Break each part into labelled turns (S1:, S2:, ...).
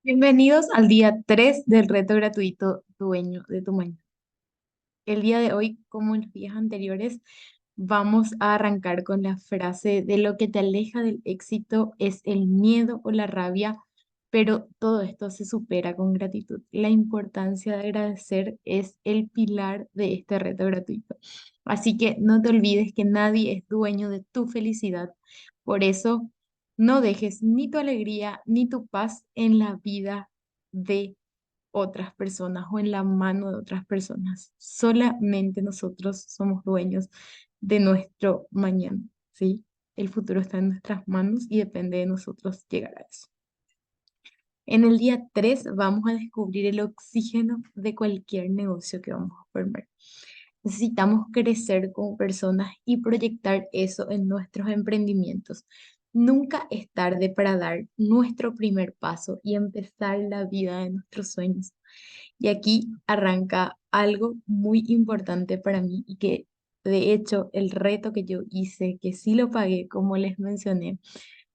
S1: Bienvenidos al día 3 del reto gratuito Dueño de tu Mañana. El día de hoy, como en los días anteriores, vamos a arrancar con la frase de lo que te aleja del éxito es el miedo o la rabia, pero todo esto se supera con gratitud. La importancia de agradecer es el pilar de este reto gratuito. Así que no te olvides que nadie es dueño de tu felicidad. Por eso, no dejes ni tu alegría ni tu paz en la vida de otras personas o en la mano de otras personas. Solamente nosotros somos dueños de nuestro mañana, ¿sí? El futuro está en nuestras manos y depende de nosotros llegar a eso. En el día 3 vamos a descubrir el oxígeno de cualquier negocio que vamos a formar. Necesitamos crecer como personas y proyectar eso en nuestros emprendimientos. Nunca es tarde para dar nuestro primer paso y empezar la vida de nuestros sueños. Y aquí arranca algo muy importante para mí y que de hecho el reto que yo hice, que sí lo pagué, como les mencioné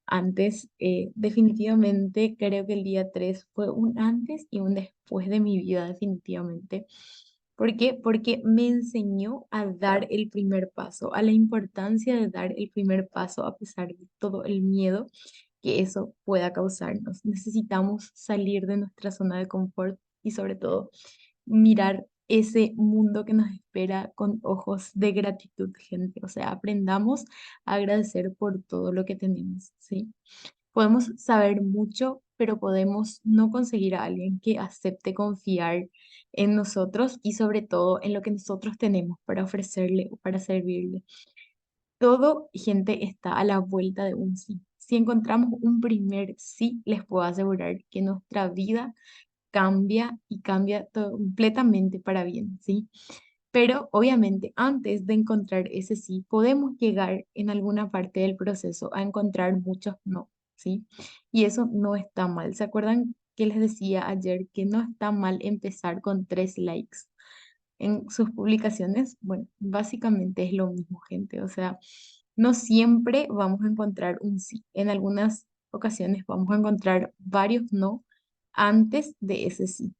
S1: antes, definitivamente creo que el día 3 fue un antes y un después de mi vida, definitivamente. ¿Por qué? Porque me enseñó a dar el primer paso, a la importancia de dar el primer paso a pesar de todo el miedo que eso pueda causarnos. Necesitamos salir de nuestra zona de confort y sobre todo mirar ese mundo que nos espera con ojos de gratitud, gente. O sea, aprendamos a agradecer por todo lo que tenemos, ¿sí? Podemos saber mucho, pero podemos no conseguir a alguien que acepte confiar en nosotros y sobre todo en lo que nosotros tenemos para ofrecerle o para servirle. Todo, gente, está a la vuelta de un sí. Si encontramos un primer sí, les puedo asegurar que nuestra vida cambia y cambia completamente para bien, ¿sí? Pero obviamente antes de encontrar ese sí, podemos llegar en alguna parte del proceso a encontrar muchos no, ¿sí? Y eso no está mal. ¿Se acuerdan que les decía ayer que no está mal empezar con 3 likes en sus publicaciones? Bueno, básicamente es lo mismo, gente. O sea, no siempre vamos a encontrar un sí. En algunas ocasiones vamos a encontrar varios no antes de ese sí.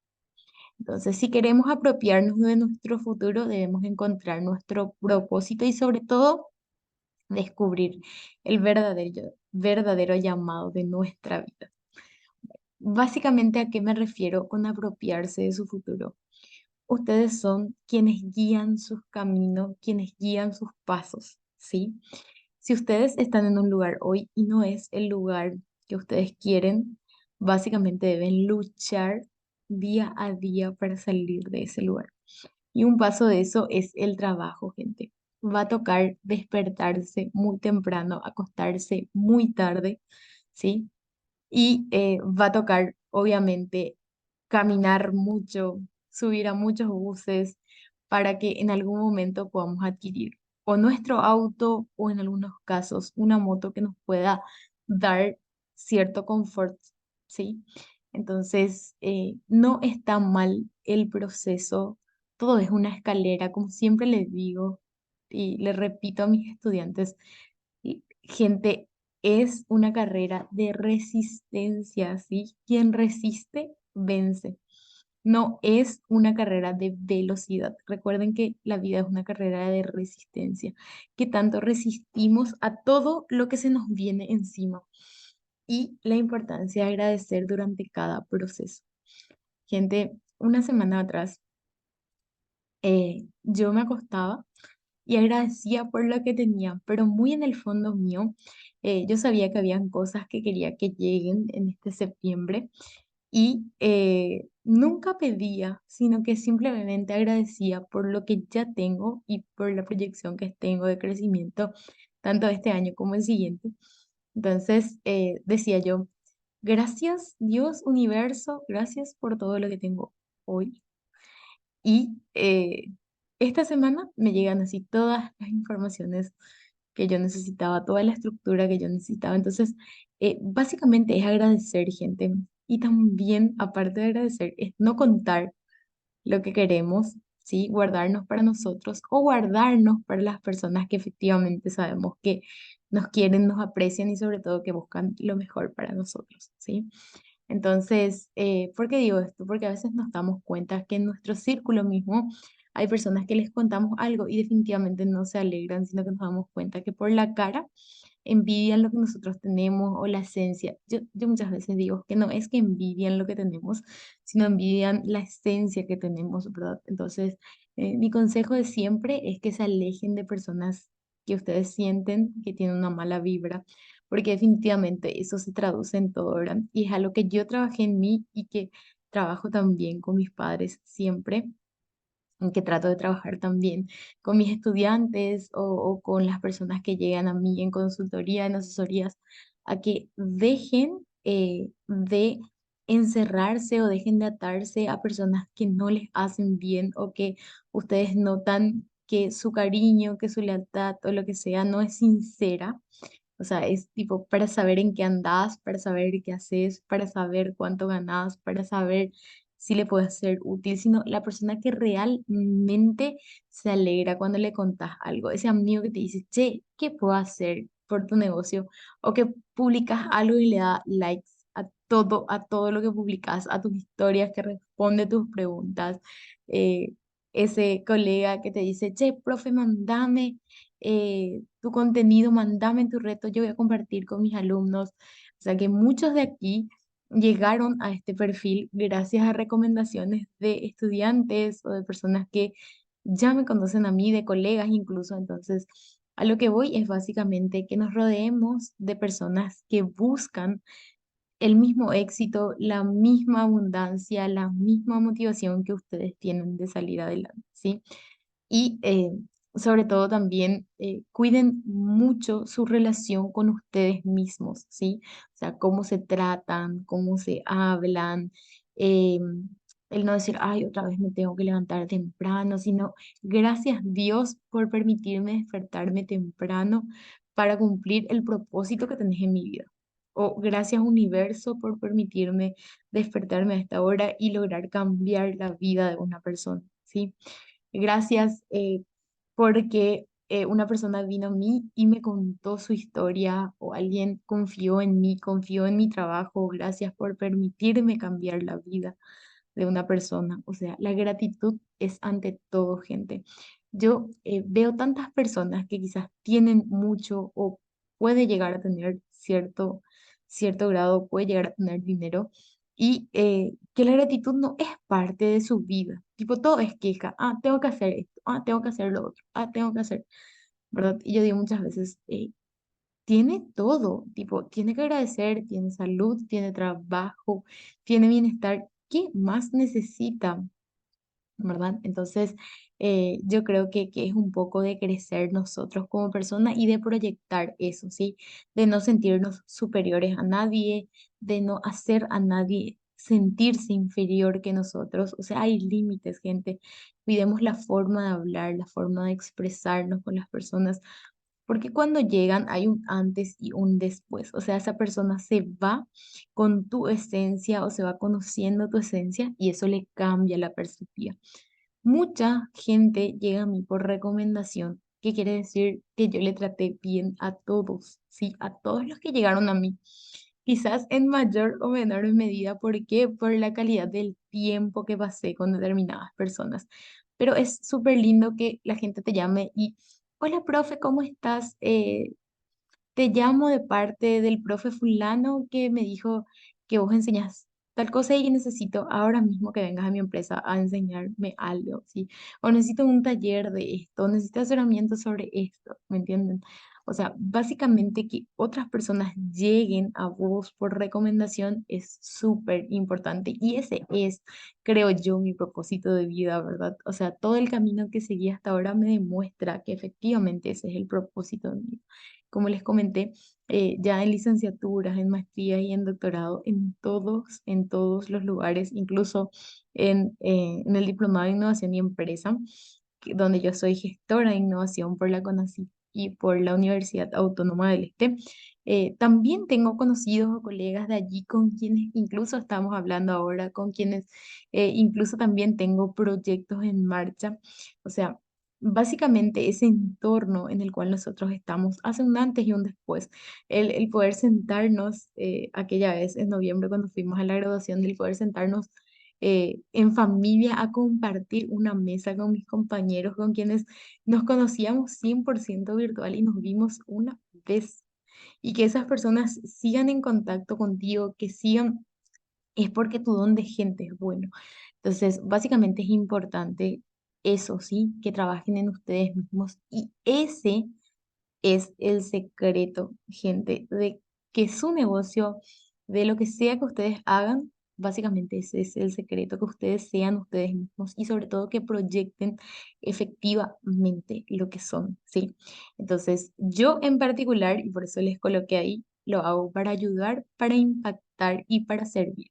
S1: Entonces, si queremos apropiarnos de nuestro futuro, debemos encontrar nuestro propósito y sobre todo descubrir el verdadero llamado de nuestra vida. Básicamente, ¿a qué me refiero con apropiarse de su futuro? Ustedes son quienes guían sus caminos, quienes guían sus pasos, ¿sí? Si ustedes están en un lugar hoy y no es el lugar que ustedes quieren, básicamente deben luchar día a día para salir de ese lugar. Y un paso de eso es el trabajo, gente. Va a tocar despertarse muy temprano, acostarse muy tarde, ¿sí? Y va a tocar, obviamente, caminar mucho, subir a muchos buses para que en algún momento podamos adquirir o nuestro auto o en algunos casos una moto que nos pueda dar cierto confort, ¿sí? Entonces, no está mal el proceso, todo es una escalera, como siempre les digo y le repito a mis estudiantes, gente, es una carrera de resistencia, ¿sí? Quien resiste, vence. No es una carrera de velocidad. Recuerden que la vida es una carrera de resistencia, que tanto resistimos a todo lo que se nos viene encima y la importancia de agradecer durante cada proceso. Gente, una semana atrás yo me acostaba y agradecía por lo que tenía, pero muy en el fondo mío, yo sabía que habían cosas que quería que lleguen en este septiembre y nunca pedía, sino que simplemente agradecía por lo que ya tengo y por la proyección que tengo de crecimiento, tanto este año como el siguiente. Entonces decía yo, gracias Dios, universo, gracias por todo lo que tengo hoy. Y esta semana me llegan así todas las informaciones que yo necesitaba, toda la estructura que yo necesitaba. Entonces, básicamente es agradecer, gente. Y también, aparte de agradecer, es no contar lo que queremos, ¿sí? Guardarnos para nosotros o guardarnos para las personas que efectivamente sabemos que nos quieren, nos aprecian y sobre todo que buscan lo mejor para nosotros, ¿sí? Entonces, ¿por qué digo esto? Porque a veces nos damos cuenta que en nuestro círculo mismo hay personas que les contamos algo y definitivamente no se alegran, sino que nos damos cuenta que por la cara envidian lo que nosotros tenemos o la esencia. Yo muchas veces digo que no es que envidian lo que tenemos, sino envidian la esencia que tenemos, ¿verdad? Entonces, mi consejo de siempre es que se alejen de personas que ustedes sienten que tienen una mala vibra, porque definitivamente eso se traduce en todo, ¿verdad? Y es algo que yo trabajé en mí y que trabajo también con mis padres siempre, en que trato de trabajar también con mis estudiantes o con las personas que llegan a mí en consultoría, en asesorías, a que dejen de encerrarse o dejen de atarse a personas que no les hacen bien o que ustedes notan que su cariño, que su lealtad o lo que sea no es sincera. O sea, es tipo para saber en qué andás, para saber qué haces, para saber cuánto ganás, para saber si le puedes ser útil, sino la persona que realmente se alegra cuando le contás algo. Ese amigo que te dice, che, ¿qué puedo hacer por tu negocio? O que publicas algo y le da likes a todo lo que publicas, a tus historias, que responde tus preguntas. Eh, ese colega que te dice, che, profe, mandame tu contenido, mandame tu reto, yo voy a compartir con mis alumnos. O sea que muchos de aquí llegaron a este perfil gracias a recomendaciones de estudiantes o de personas que ya me conocen a mí, de colegas incluso. Entonces, a lo que voy es básicamente que nos rodeemos de personas que buscan el mismo éxito, la misma abundancia, la misma motivación que ustedes tienen de salir adelante, ¿sí? Y sobre todo también cuiden mucho su relación con ustedes mismos, ¿sí? O sea, cómo se tratan, cómo se hablan, eh, el no decir, ay, otra vez me tengo que levantar temprano, sino gracias Dios por permitirme despertarme temprano para cumplir el propósito que tenés en mi vida. O gracias universo por permitirme despertarme a esta hora y lograr cambiar la vida de una persona, ¿sí? Gracias porque una persona vino a mí y me contó su historia o alguien confió en mí, confió en mi trabajo. Gracias por permitirme cambiar la vida de una persona. O sea, la gratitud es ante todo, gente. Yo veo tantas personas que quizás tienen mucho o puede llegar a tener cierto grado, puede llegar a tener dinero y que la gratitud no es parte de su vida. Tipo, todo es queja. Ah, tengo que hacer esto. Ah, tengo que hacer lo otro. Ah, tengo que hacer, ¿verdad? Y yo digo muchas veces, tiene todo, tipo, tiene que agradecer, tiene salud, tiene trabajo, tiene bienestar. ¿Qué más necesita? ¿Verdad? Entonces, yo creo que es un poco de crecer nosotros como personas y de proyectar eso, ¿sí? De no sentirnos superiores a nadie, de no hacer a nadie sentirse inferior que nosotros. O sea, hay límites, gente. Cuidemos la forma de hablar, la forma de expresarnos con las personas, porque cuando llegan hay un antes y un después. O sea, esa persona se va con tu esencia o se va conociendo tu esencia y eso le cambia la perspectiva. Mucha gente llega a mí por recomendación, que quiere decir que yo le traté bien a todos, ¿sí? A todos los que llegaron a mí. Quizás en mayor o menor medida, ¿por qué? Por la calidad del tiempo que pasé con determinadas personas. Pero es súper lindo que la gente te llame y, hola, profe, ¿cómo estás? Te llamo de parte del profe fulano que me dijo que vos enseñás tal cosa y necesito ahora mismo que vengas a mi empresa a enseñarme algo, ¿sí? O necesito un taller de esto, necesito asesoramiento sobre esto, ¿me entienden? O sea, básicamente que otras personas lleguen a vos por recomendación es súper importante y ese es, creo yo, mi propósito de vida, ¿verdad? O sea, todo el camino que seguí hasta ahora me demuestra que efectivamente ese es el propósito de mi vida. Como les comenté, ya en licenciaturas, en maestrías y en doctorado, en todos los lugares, incluso en el Diplomado de Innovación y Empresa, donde yo soy gestora de innovación por la CONACYT y por la Universidad Autónoma del Este. También tengo conocidos o colegas de allí con quienes incluso estamos hablando ahora, con quienes incluso también tengo proyectos en marcha. O sea, básicamente ese entorno en el cual nosotros estamos hace un antes y un después. El poder sentarnos, aquella vez en noviembre cuando fuimos a la graduación, del poder sentarnos en familia a compartir una mesa con mis compañeros, con quienes nos conocíamos 100% virtual y nos vimos una vez. Y que esas personas sigan en contacto contigo, que sigan, es porque tu don de gente es bueno. Entonces, básicamente es importante eso, ¿sí? Que trabajen en ustedes mismos. Y ese es el secreto, gente, de que su negocio, de lo que sea que ustedes hagan, básicamente ese es el secreto, que ustedes sean ustedes mismos y sobre todo que proyecten efectivamente lo que son, ¿sí? Entonces, yo en particular, y por eso les coloqué ahí, lo hago para ayudar, para impactar y para servir.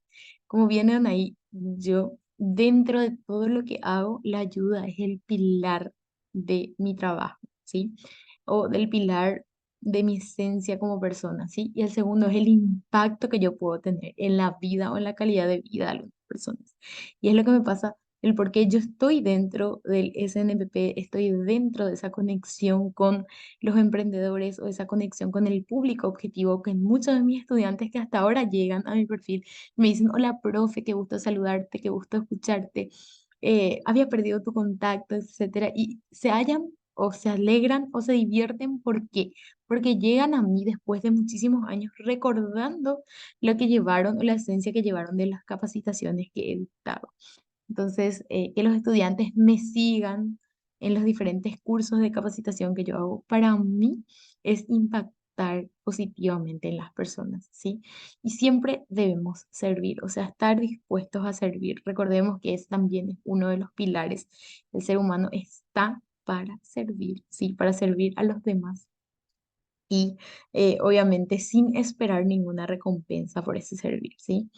S1: Como vienen ahí, yo dentro de todo lo que hago, la ayuda es el pilar de mi trabajo, ¿sí? O del pilar de mi esencia como persona, ¿sí? Y el segundo es el impacto que yo puedo tener en la vida o en la calidad de vida de algunas personas. Y es lo que me pasa, el por qué yo estoy dentro del SNPP, estoy dentro de esa conexión con los emprendedores o esa conexión con el público objetivo, que muchos de mis estudiantes que hasta ahora llegan a mi perfil me dicen, hola, profe, qué gusto saludarte, qué gusto escucharte, había perdido tu contacto, etcétera, y se hallan o se alegran o se divierten. ¿Por qué? Porque llegan a mí después de muchísimos años recordando lo que llevaron o la esencia que llevaron de las capacitaciones que he dictado. Entonces, que los estudiantes me sigan en los diferentes cursos de capacitación que yo hago, para mí es impactar positivamente en las personas, ¿sí? Y siempre debemos servir, o sea, estar dispuestos a servir. Recordemos que es también uno de los pilares. El ser humano está para servir, ¿sí? Para servir a los demás y obviamente sin esperar ninguna recompensa por ese servir, ¿sí?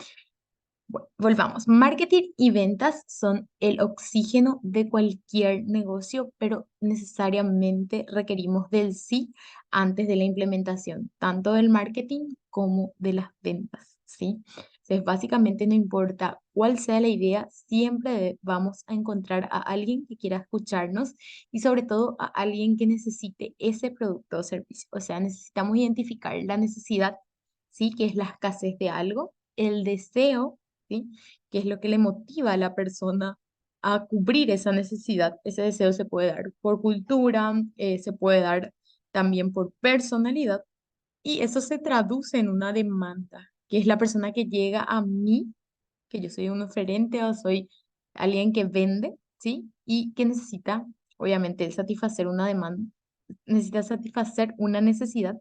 S1: Bueno, volvamos. Marketing y ventas son el oxígeno de cualquier negocio, pero necesariamente requerimos del sí antes de la implementación, tanto del marketing como de las ventas, ¿sí? Entonces, básicamente no importa cuál sea la idea, siempre vamos a encontrar a alguien que quiera escucharnos y sobre todo a alguien que necesite ese producto o servicio. O sea, necesitamos identificar la necesidad, ¿sí? Que es la escasez de algo, el deseo, ¿sí? ¿Qué es lo que le motiva a la persona a cubrir esa necesidad? Ese deseo se puede dar por cultura, se puede dar también por personalidad y eso se traduce en una demanda, que es la persona que llega a mí, que yo soy un oferente o soy alguien que vende, ¿sí? Y que necesita, obviamente, el satisfacer una demanda, necesita satisfacer una necesidad,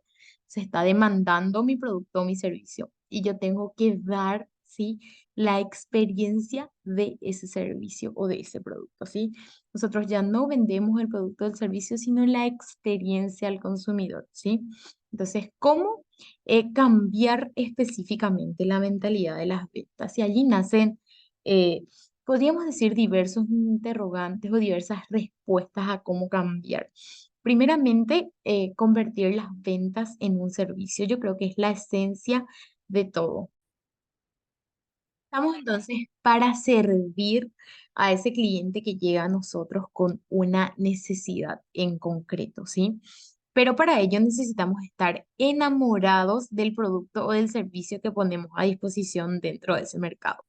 S1: se está demandando mi producto o mi servicio y yo tengo que dar, ¿sí? La experiencia de ese servicio o de ese producto, ¿sí? Nosotros ya no vendemos el producto o el servicio, sino la experiencia al consumidor, ¿sí? Entonces, ¿cómo cambiar específicamente la mentalidad de las ventas? Y allí nacen, eh, podríamos decir, diversos interrogantes o diversas respuestas a cómo cambiar. Primeramente, convertir las ventas en un servicio. Yo creo que es la esencia de todo. Estamos entonces para servir a ese cliente que llega a nosotros con una necesidad en concreto, ¿sí? Pero para ello necesitamos estar enamorados del producto o del servicio que ponemos a disposición dentro de ese mercado.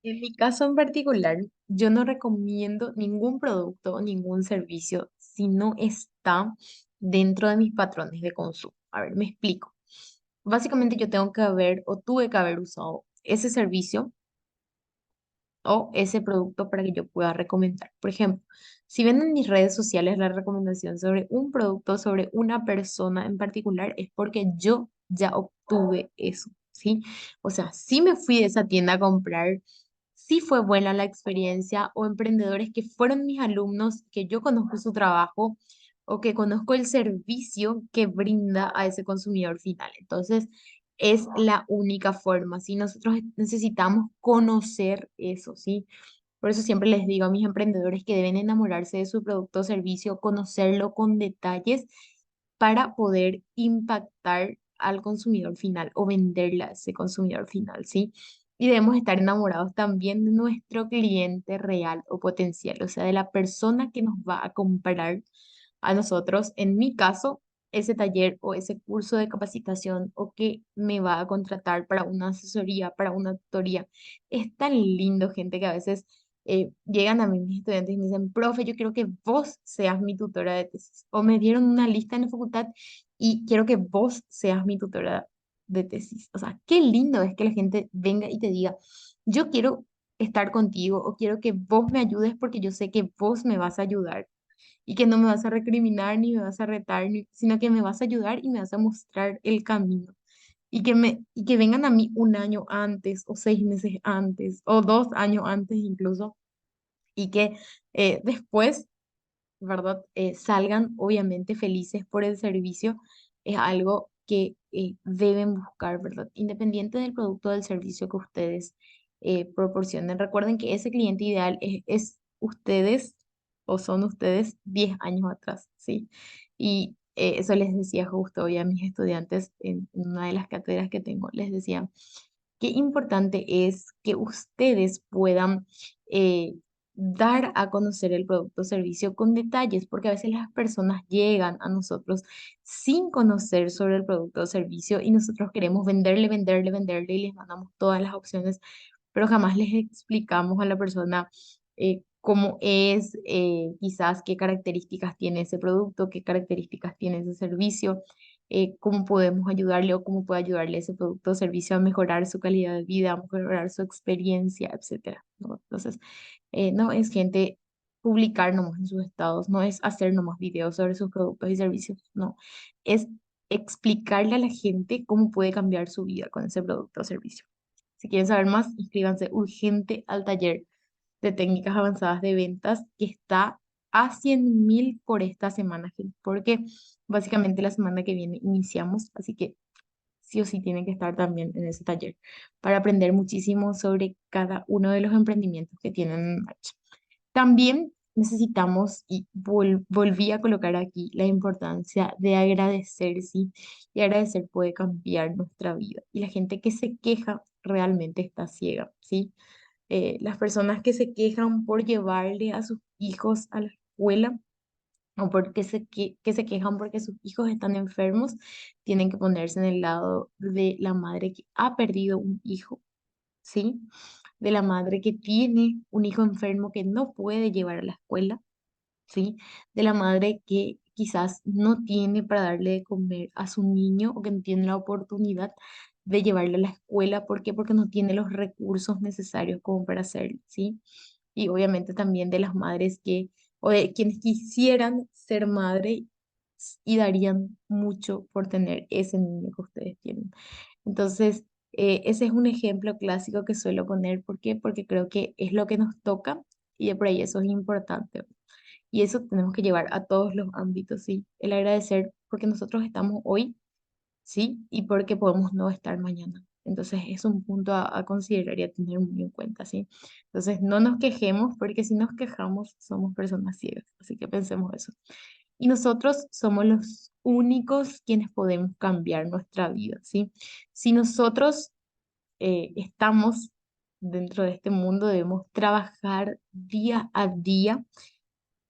S1: En mi caso en particular, yo no recomiendo ningún producto o ningún servicio si no está dentro de mis patrones de consumo. A ver, me explico. Básicamente yo tengo que haber o tuve que haber usado ese servicio o ese producto para que yo pueda recomendar. Por ejemplo, si ven en mis redes sociales la recomendación sobre un producto, sobre una persona en particular, es porque yo ya obtuve eso, ¿sí? O sea, si me fui de esa tienda a comprar, si fue buena la experiencia o emprendedores que fueron mis alumnos, que yo conozco su trabajo o que conozco el servicio que brinda a ese consumidor final. Entonces, es la única forma, ¿sí? Nosotros necesitamos conocer eso, ¿sí? Por eso siempre les digo a mis emprendedores que deben enamorarse de su producto o servicio, conocerlo con detalles para poder impactar al consumidor final o venderle a ese consumidor final, ¿sí? Y debemos estar enamorados también de nuestro cliente real o potencial, o sea, de la persona que nos va a comprar a nosotros, en mi caso, ese taller o ese curso de capacitación o que me va a contratar para una asesoría, para una tutoría. Es tan lindo, gente, que a veces llegan a mí mis estudiantes y me dicen, profe, yo quiero que vos seas mi tutora de tesis. O me dieron una lista en la facultad y quiero que vos seas mi tutora de tesis. O sea, qué lindo es que la gente venga y te diga, yo quiero estar contigo o quiero que vos me ayudes porque yo sé que vos me vas a ayudar y que no me vas a recriminar ni me vas a retar, sino que me vas a ayudar y me vas a mostrar el camino. Y que vengan a mí un año antes o 6 meses antes o 2 años antes incluso y que después, ¿verdad? Salgan obviamente felices por el servicio, es algo que deben buscar, ¿verdad? Independiente del producto o del servicio que ustedes proporcionen. Recuerden que ese cliente ideal es ustedes o son ustedes 10 años atrás, ¿sí? Y eso les decía justo hoy a mis estudiantes en una de las cátedras que tengo, les decía, qué importante es que ustedes puedan eh, dar a conocer el producto o servicio con detalles, porque a veces las personas llegan a nosotros sin conocer sobre el producto o servicio y nosotros queremos venderle, venderle, venderle y les mandamos todas las opciones, pero jamás les explicamos a la persona cómo es, quizás qué características tiene ese producto, qué características tiene ese servicio, cómo podemos ayudarle o cómo puede ayudarle ese producto o servicio a mejorar su calidad de vida, a mejorar su experiencia, etcétera, ¿no? Entonces, no es gente publicar nomás en sus estados, no es hacer nomás videos sobre sus productos y servicios, no, es explicarle a la gente cómo puede cambiar su vida con ese producto o servicio. Si quieren saber más, inscríbanse urgente al taller de técnicas avanzadas de ventas que está a 100.000 por esta semana, gente, porque básicamente la semana que viene iniciamos, así que sí o sí tienen que estar también en ese taller para aprender muchísimo sobre cada uno de los emprendimientos que tienen en marcha. También necesitamos, y volví a colocar aquí la importancia de agradecer, ¿sí? Y agradecer puede cambiar nuestra vida. Y la gente que se queja realmente está ciega, ¿sí? Las personas que se quejan por llevarle a sus hijos a la escuela o porque que se quejan porque sus hijos están enfermos, tienen que ponerse en el lado de la madre que ha perdido un hijo, ¿sí? De la madre que tiene un hijo enfermo que no puede llevar a la escuela, ¿sí? De la madre que quizás no tiene para darle de comer a su niño o que no tiene la oportunidad de llevarle a la escuela. ¿Por qué? Porque no tiene los recursos necesarios como para hacerlo, ¿sí? Y obviamente también de las madres que, o de quienes quisieran ser madre y darían mucho por tener ese niño que ustedes tienen. Entonces, ese es un ejemplo clásico que suelo poner. ¿Por qué? Porque creo que es lo que nos toca y de por ahí eso es importante. Y eso tenemos que llevar a todos los ámbitos, ¿sí? El agradecer porque nosotros estamos hoy, ¿sí? Y porque podemos no estar mañana. Entonces es un punto a considerar y a tener muy en cuenta, ¿sí? Entonces no nos quejemos porque si nos quejamos somos personas ciegas, así que pensemos eso. Y nosotros somos los únicos quienes podemos cambiar nuestra vida, ¿sí? Si nosotros estamos dentro de este mundo, debemos trabajar día a día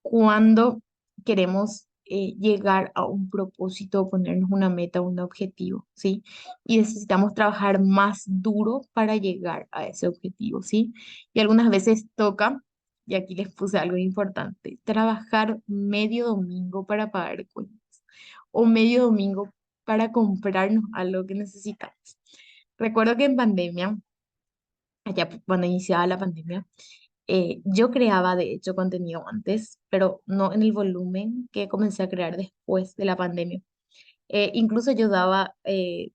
S1: cuando queremos llegar a un propósito, ponernos una meta, un objetivo, ¿sí? Y necesitamos trabajar más duro para llegar a ese objetivo, ¿sí? Y algunas veces toca, y aquí les puse algo importante, trabajar medio domingo para pagar cuentas o medio domingo para comprarnos algo que necesitamos. Recuerdo que en pandemia, allá cuando iniciaba la pandemia, yo creaba, de hecho, contenido antes, pero no en el volumen que comencé a crear después de la pandemia. Incluso yo daba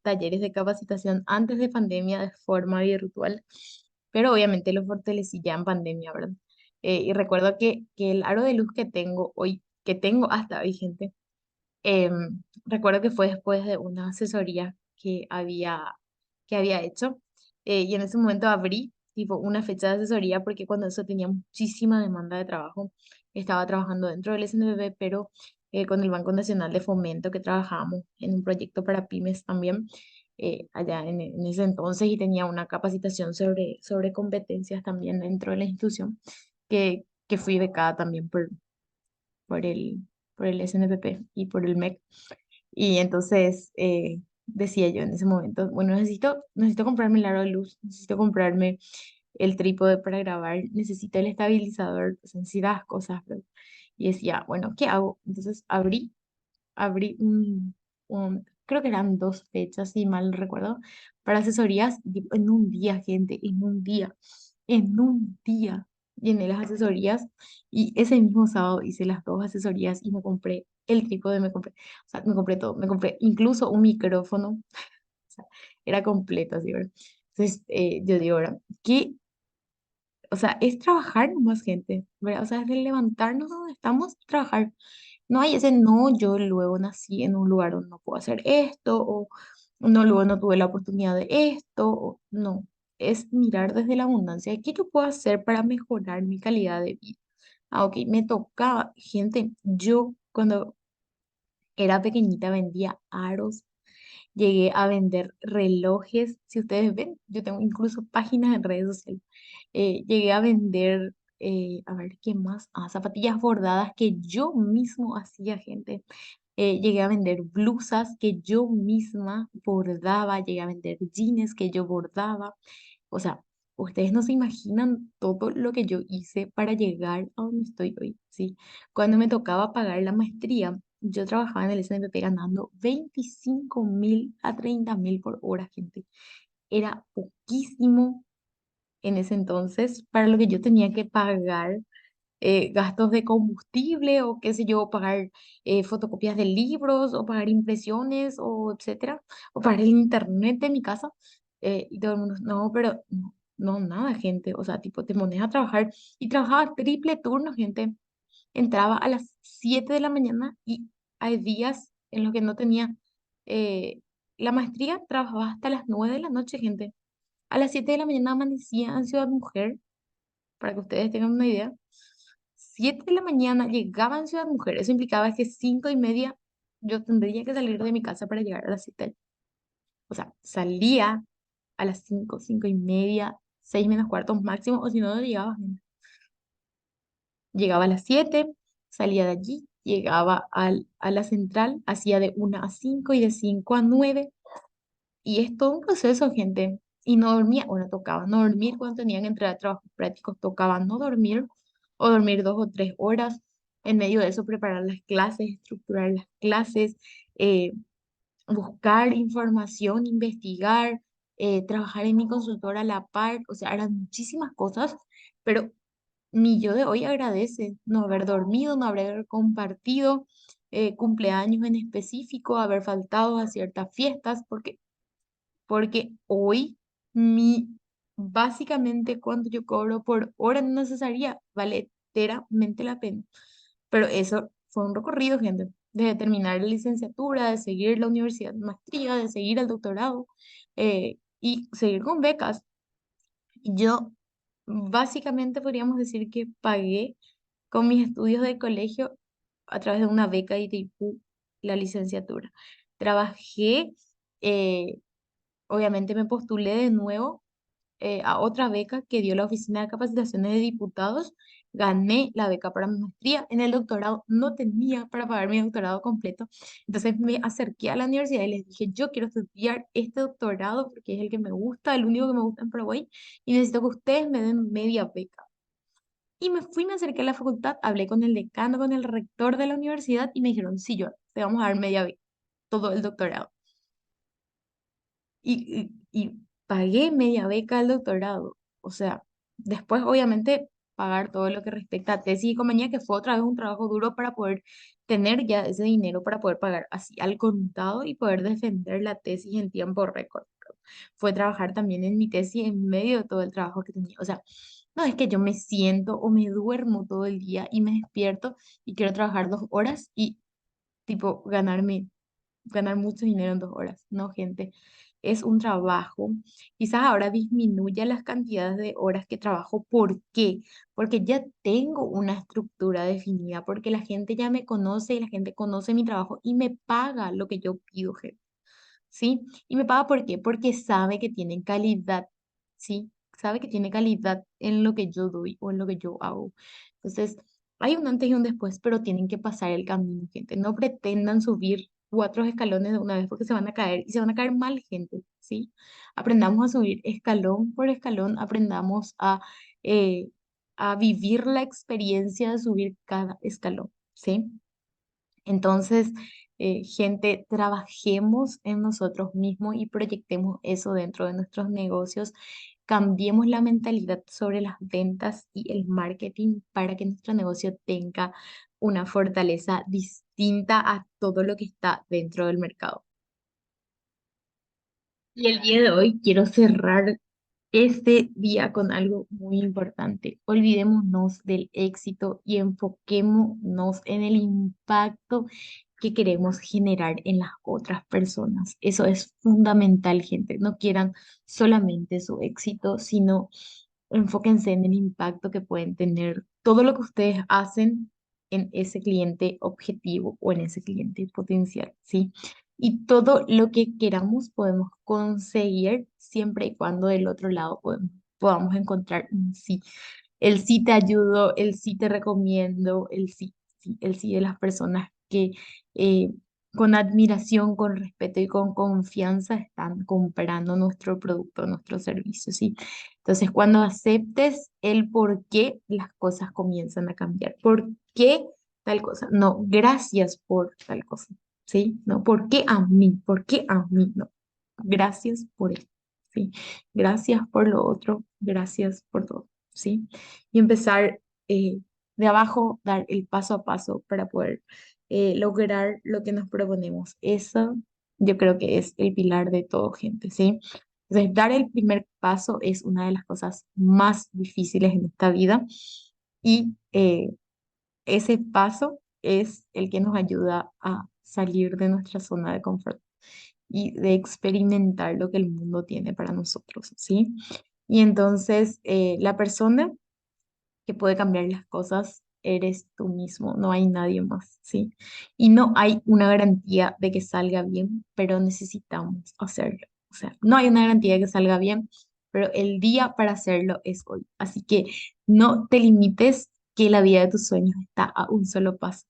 S1: talleres de capacitación antes de pandemia de forma virtual, pero obviamente lo fortalecí ya en pandemia, ¿verdad? Y recuerdo que el aro de luz que tengo hoy, que tengo hasta vigente, recuerdo que fue después de una asesoría que había hecho y en ese momento abrí tipo una fecha de asesoría porque cuando eso tenía muchísima demanda de trabajo. Estaba trabajando dentro del SNBB, pero con el Banco Nacional de Fomento que trabajábamos en un proyecto para pymes también. allá en ese entonces y tenía una capacitación sobre competencias también dentro de la institución, que fui becada también por por el SNPP y por el MEC. Y entonces decía yo en ese momento, bueno, necesito comprarme el aro de luz, necesito comprarme el trípode para grabar, necesito el estabilizador, pues, necesitas cosas, ¿verdad? Y decía, bueno, ¿qué hago? Entonces abrí creo que eran dos fechas, si mal no recuerdo, para asesorías en un día, gente, en un día llené las asesorías y ese mismo sábado hice las dos asesorías y me compré el trípode, o sea, me compré todo, me compré incluso un micrófono, o sea, era completo, así, ¿verdad? Entonces, yo digo, ahora, ¿qué? O sea, es trabajar más gente, ¿verdad? O sea, es de levantarnos donde estamos, trabajar. No hay ese no, yo luego nací en un lugar donde no puedo hacer esto, o no, luego no tuve la oportunidad de esto, o no. Es mirar desde la abundancia, ¿qué yo puedo hacer para mejorar mi calidad de vida? Ah, ok, me tocaba, gente, yo cuando era pequeñita vendía aros, llegué a vender relojes, si ustedes ven, yo tengo incluso páginas en redes sociales. Llegué a vender, a ver, ¿qué más? Ah, zapatillas bordadas que yo mismo hacía, gente. Llegué a vender blusas que yo misma bordaba, llegué a vender jeans que yo bordaba. O sea, ustedes no se imaginan todo lo que yo hice para llegar a donde estoy hoy, ¿sí? Cuando me tocaba pagar la maestría, yo trabajaba en el SNPP ganando 25.000 a 30.000 por hora, gente. Era poquísimo en ese entonces para lo que yo tenía que pagar, gastos de combustible o qué sé yo, pagar fotocopias de libros o pagar impresiones o etcétera, o pagar el internet de mi casa. Y todo el mundo, no, pero no, no, nada, gente. O sea, tipo, te pones a trabajar y trabajaba triple turno, gente. Entraba a las 7 de la mañana y hay días en los que no tenía eh, la maestría, trabajaba hasta las 9 de la noche, gente. A las 7 de la mañana amanecía en Ciudad Mujer, para que ustedes tengan una idea. 7 de la mañana llegaba en Ciudad Mujer. Eso implicaba que 5:30 yo tendría que salir de mi casa para llegar a las 7. O sea, salía a las 5, 5:30, 6 menos cuarto máximo, o si no, no llegaba. Llegaba a las 7, salía de allí, llegaba a la central, hacía de 1 a 5 y de 5 a 9. Y es todo un proceso, gente. Y no dormía, bueno, tocaba no dormir cuando tenían que entrar a trabajos prácticos, tocaba no dormir o dormir 2 o 3 horas. En medio de eso, preparar las clases, estructurar las clases, eh, buscar información, investigar, trabajar en mi consultora a la par. O sea, eran muchísimas cosas, pero mi yo de hoy agradece no haber dormido, no haber compartido cumpleaños en específico, haber faltado a ciertas fiestas, porque hoy mi, básicamente cuando yo cobro por hora no necesaria vale enteramente la pena. Pero eso fue un recorrido, gente, de terminar la licenciatura, de seguir la universidad, maestría, de seguir el doctorado y seguir con becas. Yo básicamente podríamos decir que pagué con mis estudios de colegio a través de una beca y ITIPU la licenciatura. Trabajé, eh, obviamente me postulé de nuevo a otra beca que dio la Oficina de Capacitaciones de Diputados. Gané la beca para mi maestría. En el doctorado no tenía para pagar mi doctorado completo. Entonces me acerqué a la universidad y les dije, yo quiero estudiar este doctorado porque es el que me gusta, el único que me gusta en Paraguay, y necesito que ustedes me den media beca. Y me acerqué a la facultad, hablé con el decano, con el rector de la universidad y me dijeron, sí, yo te vamos a dar media beca, todo el doctorado. Y pagué media beca al doctorado. O sea, después obviamente pagar todo lo que respecta a tesis y compañía, que fue otra vez un trabajo duro para poder tener ya ese dinero para poder pagar así al contado y poder defender la tesis en tiempo récord. Fue trabajar también en mi tesis en medio de todo el trabajo que tenía. O sea, no es que yo me siento o me duermo todo el día y me despierto y quiero trabajar 2 horas y tipo ganar mucho dinero en 2 horas. No, gente, es un trabajo. Quizás ahora disminuya las cantidades de horas que trabajo. ¿Por qué? Porque ya tengo una estructura definida, porque la gente ya me conoce y la gente conoce mi trabajo y me paga lo que yo pido, gente. ¿sí? Y me paga ¿por qué? Porque sabe que tiene calidad, ¿sí? Sabe que tiene calidad en lo que yo doy o en lo que yo hago. Entonces, hay un antes y un después, pero tienen que pasar el camino, gente. No pretendan subir 4 escalones de una vez porque se van a caer y se van a caer mal, gente, ¿sí? Aprendamos a subir escalón por escalón, aprendamos eh, a vivir la experiencia de subir cada escalón, ¿sí? Entonces, gente, trabajemos en nosotros mismos y proyectemos eso dentro de nuestros negocios. Cambiemos la mentalidad sobre las ventas y el marketing para que nuestro negocio tenga una fortaleza distinta a todo lo que está dentro del mercado. Y el día de hoy quiero cerrar este día con algo muy importante. Olvidémonos del éxito y enfoquémonos en el impacto que queremos generar en las otras personas. Eso es fundamental, gente. No quieran solamente su éxito, sino enfóquense en el impacto que pueden tener todo lo que ustedes hacen en ese cliente objetivo o en ese cliente potencial, ¿sí? Y todo lo que queramos podemos conseguir siempre y cuando del otro lado podamos encontrar un sí. El sí te ayudo, el sí te recomiendo, el sí de las personas que eh, con admiración, con respeto y con confianza están comprando nuestro producto, nuestro servicio, ¿sí? Entonces, cuando aceptes el por qué, las cosas comienzan a cambiar. ¿Por qué tal cosa? No, gracias por tal cosa. ¿Sí? No, ¿por qué a mí? ¿Por qué a mí? No, gracias por esto, ¿sí? Gracias por lo otro, gracias por todo, ¿sí? Y empezar de abajo, dar el paso a paso para poder lograr lo que nos proponemos. Eso yo creo que es el pilar de todo, gente, ¿sí? Entonces, dar el primer paso es una de las cosas más difíciles en esta vida y ese paso es el que nos ayuda a salir de nuestra zona de confort y de experimentar lo que el mundo tiene para nosotros, ¿sí? Y entonces la persona que puede cambiar las cosas eres tú mismo, no hay nadie más, ¿sí? Y no hay una garantía de que salga bien, pero necesitamos hacerlo. O sea, no hay una garantía de que salga bien, pero el día para hacerlo es hoy. Así que no te limites, que la vida de tus sueños está a un solo paso.